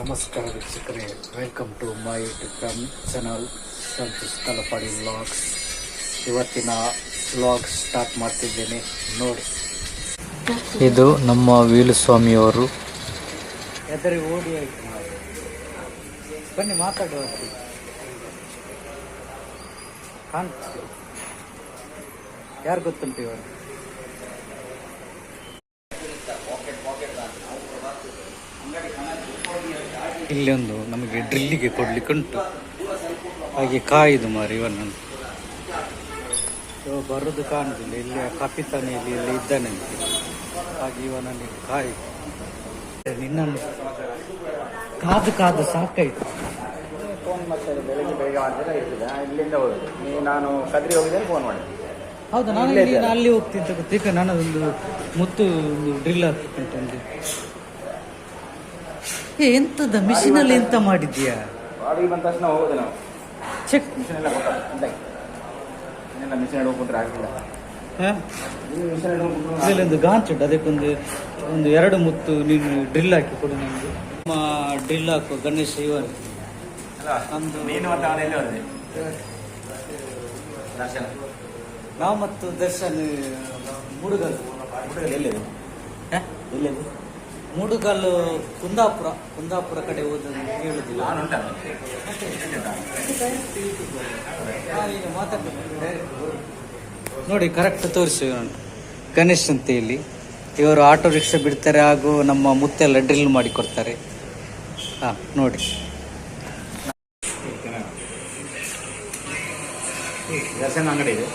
ನಮಸ್ಕಾರ ವೀಕ್ಷಕರೇ, welcome to my YouTube channel Santosh Talapady vlogs. ಇವತ್ತಿನ ವ್ಲಾಗ್ ಸ್ಟಾರ್ಟ್ ಮಾಡ್ತಿದ್ದೇನೆ, ನೋಡಿ. ಇದು ನಮ್ಮ ವೀಲುಸ್ವಾಮಿಯವರು. ಎದರಿ ಓಡಿ ಆಯ್ತು, ಬನ್ನಿ ಮಾತಾಡುವ. ಕಾಣ್ತೀವಿ, ಯಾರು ಗೊತ್ತುಂಟು ಇವರು? ಇಲ್ಲಿ ಒಂದು ನಮಗೆ ಡ್ರಿಲ್ಲಿಗೆ ಕೊಡ್ಲಿಕ್ಕೆ ಉಂಟು, ಹಾಗೆ ಕಾಯ್ದು ಮಾರಿ ಇವನನ್ನು. ಬರೋದು ಕಾಣುದಿಲ್ಲ, ಇಲ್ಲಿ ಕಪಿತಾನೆಯಲ್ಲಿ ಇಲ್ಲಿ ಇದ್ದಾನೆ, ಹಾಗೆ ಇವನಲ್ಲಿ ಕಾಯಿ. ನಿನ್ನನ್ನು ಕಾದು ಕಾದು ಸಾಕಾಯ್ತು. ಫೋನ್ ಮತ್ತೆ ಬೆಳಗ್ಗೆ ಬೇಗ ಮಾಡಿದ್ರೆ ಇರ್ತದೆ. ಇಲ್ಲಿಂದ ಹೋಗುದು, ನಾನು ಕದ್ರಿ ಹೋಗಿದ್ದೇನೆ, ಫೋನ್ ಮಾಡಿದೆ. ಹೌದು, ನಾನು ಅಲ್ಲಿ ಹೋಗ್ತಿದ್ದ ಗೊತ್ತಿಕ್ಕ ನನ್ನದೊಂದು ಮುತ್ತು ಒಂದು ಡ್ರಿಲ್ ಹಾಕ್ಬೇಕಂತಂದು. ಎಂತದ ಮಿಷಿನಲ್ಲಿ ಎಂತ ಮಾಡಿದ್ಯಾ? ಬಾಡಿಗೆ ಬಂದ ತಕ್ಷಣ ಹೋಗುದು ನಾವು. ಚೆಕ್ ಮಿಷನ್ ಎಲ್ಲ ಮಿಷನ್ ಹೋಗ್ಬಿಟ್ರೆ ಆಗಿಲ್ಲ. ಇದರಲ್ಲಿ ಒಂದು ಗಾಂಚ್ ಉಂಟು, ಅದಕ್ಕೊಂದು ಒಂದು 2 ಮುತ್ತು ನೀನು ಡ್ರಿಲ್ ಹಾಕಿ ಕೊಡು ನನಗೆ. ನಮ್ಮ ಡ್ರಿಲ್ ಹಾಕುವ ಗಣೇಶ ಇವರು ನಮ್ದು. ನಾವು ಮತ್ತು ದರ್ಶನ್ ಮೂಡುಗಲ್ಲು. ಎಲ್ಲಿದೆ? ಎಲ್ಲಿದೆ? ಮೂಡುಗಲ್ಲು ಕುಂದಾಪುರ ಕಡೆ ಹೋದನ್ನು ಕೇಳುದಿಲ್ಲ. ಈಗ ಮಾತಾಡ್ಬೇಕು ನೋಡಿ, ಕರೆಕ್ಟ್ ತೋರಿಸಿ. ಗಣೇಶ್ ಅಂತ ಇಲ್ಲಿ ಇವರು ಆಟೋ ರಿಕ್ಷಾ ಬಿಡ್ತಾರೆ, ಹಾಗೂ ನಮ್ಮ ಮುತ್ತೆಲ್ಲ ಡ್ರಿಲ್ ಮಾಡಿ ಕೊಡ್ತಾರೆ. ನೋಡಿ, ದರ್ಶನ್ ಅಂಗಡಿ ಇದೆ.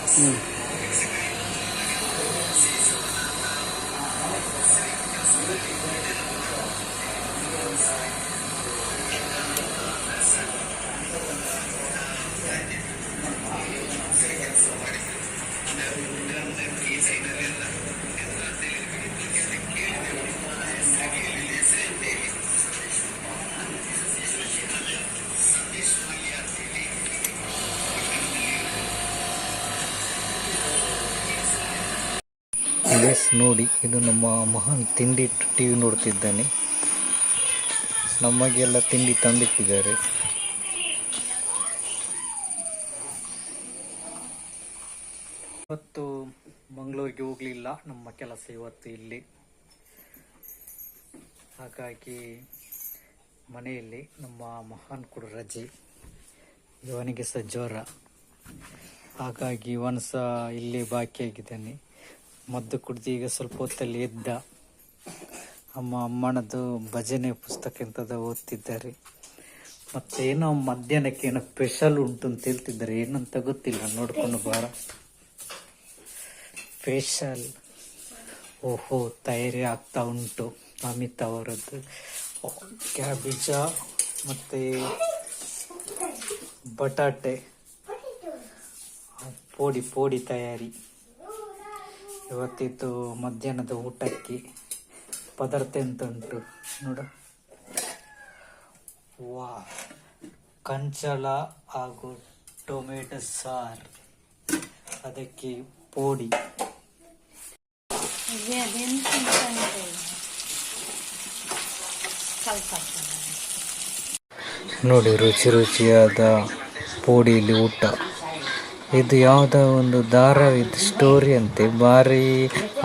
ನೋಡಿ, ಇದು ನಮ್ಮ ಮಹಾನ್ ತಿಂಡಿ ಟಿವಿ ನೋಡ್ತಿದ್ದಾನೆ. ನಮಗೆಲ್ಲ ತಿಂಡಿ ತಂದಿಟ್ಟಿದ್ದಾರೆ. ಇವತ್ತು ಮಂಗಳೂರಿಗೆ ಹೋಗಲಿಲ್ಲ, ನಮ್ಮ ಕೆಲಸ ಇವತ್ತು ಇಲ್ಲಿ. ಹಾಗಾಗಿ ಮನೆಯಲ್ಲಿ ನಮ್ಮ ಮಹಾನ್ ಕೂಡ ರಜೆ, ಇವನಿಗೆ ಸಹ ಜ್ವರ, ಹಾಗಾಗಿ ಇವನು ಸಹ ಇಲ್ಲಿ ಬಾಕಿಯಾಗಿದ್ದಾನೆ. ಮದ್ದು ಕುಡಿದು ಈಗ ಸ್ವಲ್ಪ ಹೊತ್ತಲ್ಲಿ ಎದ್ದ. ಅಮ್ಮನದು ಭಜನೆ ಪುಸ್ತಕ ಎಂಥದ್ದು ಓದ್ತಿದ್ದಾರೆ. ಮತ್ತೆ ಏನೋ ಮಧ್ಯಾಹ್ನಕ್ಕೆ ಏನೋ ಸ್ಪೆಷಲ್ ಉಂಟು ಅಂತ ಹೇಳ್ತಿದ್ದಾರೆ, ಏನಂತ ಗೊತ್ತಿಲ್ಲ, ನೋಡ್ಕೊಂಡು ಬಾರ. ಸ್ಪೆಷಲ್, ಓಹೋ, ತಯಾರಿ ಆಗ್ತಾ ಉಂಟು. ಅಮಿತ್ ಅವರದ್ದು ಕ್ಯಾಬೇಜ ಮತ್ತೆ ಬಟಾಟೆ ಪೋಡಿ ತಯಾರಿ. ಇವತ್ತಿದ್ದು ಮಧ್ಯಾಹ್ನದ ಊಟಕ್ಕೆ ಪದಾರ್ಥ ಎಂತ ಉಂಟು ನೋಡ. ವಾ, ಕಂಚಳ ಹಾಗೂ ಟೊಮೆಟೊ ಸಾರು, ಅದಕ್ಕೆ ಪೋಡಿ. ನೋಡಿ, ರುಚಿ ರುಚಿಯಾದ ಪೋಡಿಯಲ್ಲಿ ಊಟ. ಇದು ಯಾವುದೋ ಒಂದು ಧಾರಾವಾಹಿದ ಸ್ಟೋರಿ ಅಂತೆ, ಭಾರಿ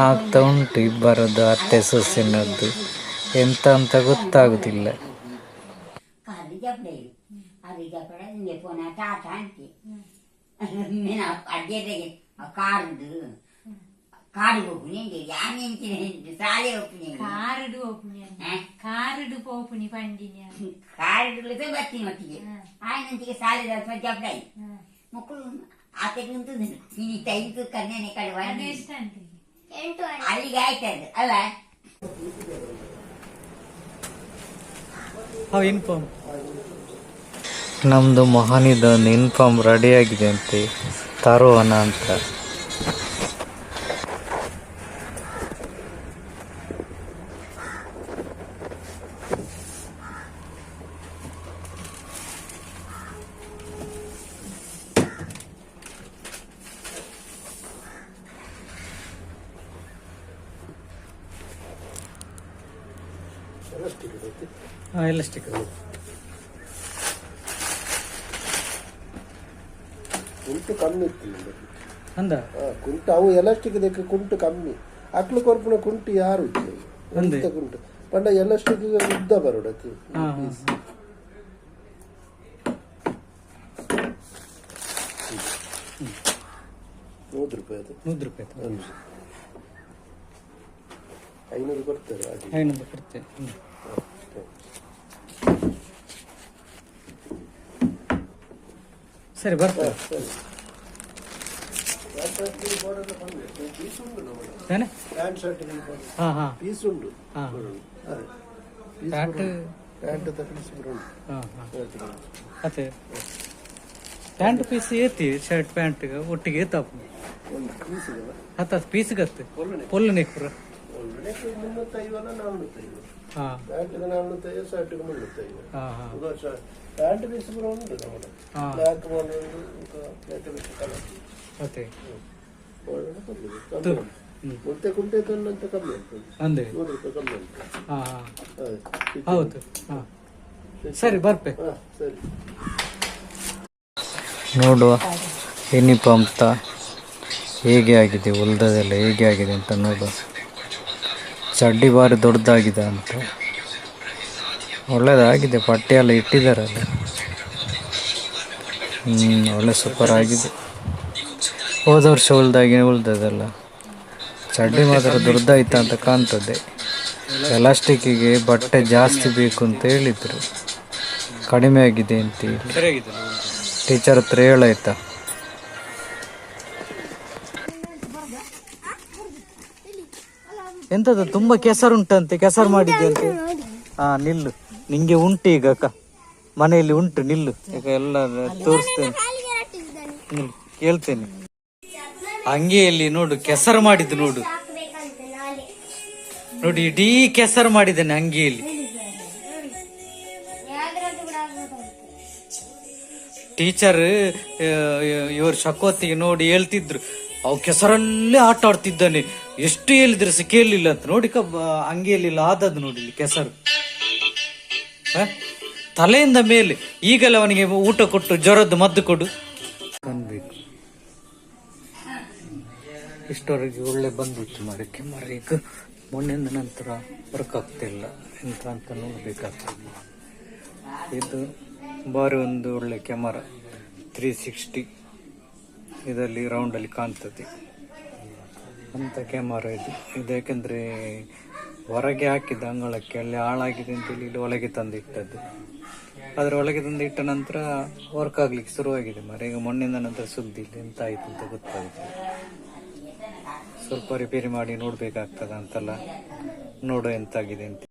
ಆಗ್ತಾ ಉಂಟು ಇಬ್ಬರದ್ದು, ಅತ್ತೆ ಸೊಸೆನದ್ದು. ಎಂತ ಅಂತ ಗೊತ್ತಾಗುದಿಲ್ಲ. ಅಲ್ಲಿಗೆ ಆಯ್ತದ ಅಲ್ಲ. ನಮ್ದು ಮಹಾನಿದೊಂದು ಇನ್ಫಾರ್ಮ್ ರೆಡಿಯಾಗಿದೆ ಅಂತೆ, ತರೋಣ ಅಂತ. ಎಲಾಸ್ಟಿಕ್ ಕುಂಟು ಕಮ್ಮಿ ಇತ್ತು ಅಂದ ಕುಂಟು ಅವು ಎಲಾಸ್ಟಿಕ್ ಇದಕ್ಕೆ ಕುಂಟು ಕಮ್ಮಿ ಅಕ್ಲು ಕೊರ್ಪುನ ಕುಂಟು ಯಾರು ಇತ್ತು ಕುಂಟು ಪಂಡ ಎಲಾಸ್ಟಿಕ್ ಉದ್ದ ಬರೋಡತಿ 100 ರೂಪಾಯಿ ಅದು 100 ರೂಪಾಯಿ 500 ಕೊಡ್ತಾರೆ 500 ಕೊಡ್ತೇವೆ. ಸರಿ ಬರ್ತದೆ. ಹಾಂ ಹಾಂ ಪೀಸ್ ಉಂಟು ಹಾಂ ಪ್ಯಾಂಟ್ ಅದೇ ಪ್ಯಾಂಟ್ ಪೀಸ್ ಏತಿ ಶರ್ಟ್ ಪ್ಯಾಂಟ್ ಒಟ್ಟಿಗೆ ಏತಾಪ ಹತ್ತು ಪೀಸ್ಗತ್ತೆ ಪೊಲ್ಲನೆ ಪುರ 350 ಹಾಂ ಪ್ಯಾಂಟ್ಗೆ 450 ಶರ್ಟ್ಗೆ 350 ಹಾಂ ಹಾಂ ಪ್ಯಾಂಟ್ ಪೀಸ್ ಕೂಡ ಉಂಟು നമ്മുടെ ಬ್ಲಾಕ್ ಕಲರ್ ಮತ್ತೆ ಮತ್ತೆ ಕುಂಟೆ ಅಂತ ಕಮ್ಮಿ ಆಗ್ತದೆ ಅಂದೆ 100 ರೂಪಾಯಿ ಕಮ್ಮಿ ಆಗ್ತದೆ. ಹಾಂ ಹಾಂ ಹೌದು ಹಾಂ ಸರಿ ಬರ್ಪೆ ಸರಿ ನೋಡುವ ಎಣ್ಣೆ ಪಂಪ್ತ ಹೇಗೆ ಆಗಿದೆ ಹೊಲ್ದದೆಲ್ಲ ಹೇಗೆ ಆಗಿದೆ ಅಂತ ನೋಡುವ. ಚಡ್ಡಿ ಭಾರಿ ದೊಡ್ಡದಾಗಿದೆ ಅಂತ ಒಳ್ಳೆಯದಾಗಿದೆ ಪಟ್ಟೆ ಎಲ್ಲ ಇಟ್ಟಿದ್ದಾರಲ್ಲ ಒಳ್ಳೆ ಸೂಪರ್ ಆಗಿದೆ. ಹೋದ ವರ್ಷ ಉಳ್ದದಲ್ಲ ಚಡ್ಡಿ ಮಾತ್ರ ದೊಡ್ಡದಾಯ್ತಾ ಅಂತ ಕಾಣ್ತದೆ. ಎಲಾಸ್ಟಿಕ್ಕಿಗೆ ಬಟ್ಟೆ ಜಾಸ್ತಿ ಬೇಕು ಅಂತ ಹೇಳಿದರು, ಕಡಿಮೆ ಆಗಿದೆ ಅಂತ ಹೇಳಿ ಟೀಚರ್ ಹತ್ರ ಹೇಳಾಯ್ತಾ. ಎಂತದ ತುಂಬ ಕೆಸರುಂಟಂತೆ, ಕೆಸರು ಮಾಡಿದ್ಯಂತೆ. ನಿಲ್ಲು, ನಿಂಗೆ ಉಂಟು ಈಗ ಅಕ್ಕ ಮನೆಯಲ್ಲಿ ಉಂಟು, ನಿಲ್ಲು ಈಗ ಎಲ್ಲ ತೋರಿಸ್ತೇನೆ, ನಿಲ್ಲು ಕೇಳ್ತೇನೆ. ಅಂಗಿಯಲ್ಲಿ ನೋಡು ಕೆಸರು ಮಾಡಿದ್ದು ನೋಡು, ನೋಡಿ ಇಡೀ ಕೆಸರು ಮಾಡಿದ್ದಾನೆ ಅಂಗಿಯಲ್ಲಿ. ಟೀಚರ್ ಇವರು ಶಕೋತಿಗೆ ನೋಡಿ ಹೇಳ್ತಿದ್ರು, ಅವು ಕೆಸರಲ್ಲೇ ಆಟ ಆಡ್ತಿದ್ದಾನೆ, ಎಷ್ಟು ಹೇಳಿದ್ರೆ ಸಹ ಕೇಳಲಿಲ್ಲ ಅಂತ. ನೋಡಿ ಅಂಗಿಯಲ್ಲಿ ಆದದ್ದು ನೋಡಿ ಇಲ್ಲಿ ಕೆಸರು ತಲೆಯಿಂದ ಮೇಲೆ. ಈಗಲೇ ಅವನಿಗೆ ಊಟ ಕೊಟ್ಟು ಜ್ವರದ್ದು ಮದ್ದು ಕೊಡು ಅನ್ಬೇಕು. ಇಷ್ಟವರೆಗೆ ಒಳ್ಳೆ ಬಂದಿತ್ತು ಮರಕ್ಕೆ. ಈಗ ಮೊನ್ನೆಯಿಂದ ನಂತರ ವರ್ಕ್ ಆಗ್ತಿಲ್ಲ, ಎಂತ ಅಂತ ನೋಡ್ಬೇಕಾಗ್ತದೆ. ಇದು ಬಾರಿ ಒಂದು ಒಳ್ಳೆ ಕ್ಯಾಮರಾ 360 ಇದರಲ್ಲಿ ರೌಂಡಲ್ಲಿ ಕಾಣ್ತದೆ ಅಂತ ಕ್ಯಾಮರಾ ಇದು ಯಾಕೆಂದರೆ ಹೊರಗೆ ಹಾಕಿದ್ದ ಅಂಗಳಕ್ಕೆ ಅಲ್ಲಿ ಹಾಳಾಗಿದೆ ಅಂತೇಳಿ ಇಲ್ಲಿ ಒಳಗೆ ತಂದಿಟ್ಟದ್ದು. ಅದರ ಒಳಗೆ ತಂದು ಇಟ್ಟ ನಂತರ ವರ್ಕ್ ಆಗ್ಲಿಕ್ಕೆ ಶುರುವಾಗಿದೆ ಈಗ ಮೊನ್ನೆಯಿಂದ ನಂತರ ಸುದ್ದಿ ಇಲ್ಲ, ಎಂತ ಆಯ್ತು ಅಂತ ಗೊತ್ತಾಗುತ್ತೆ. ಸ್ವಲ್ಪ ರಿಪೇರಿ ಮಾಡಿ ನೋಡ್ಬೇಕಾಗ್ತದ ಅಂತಲ್ಲ, ನೋಡು ಎಂತಾಗಿದೆ ಅಂತ.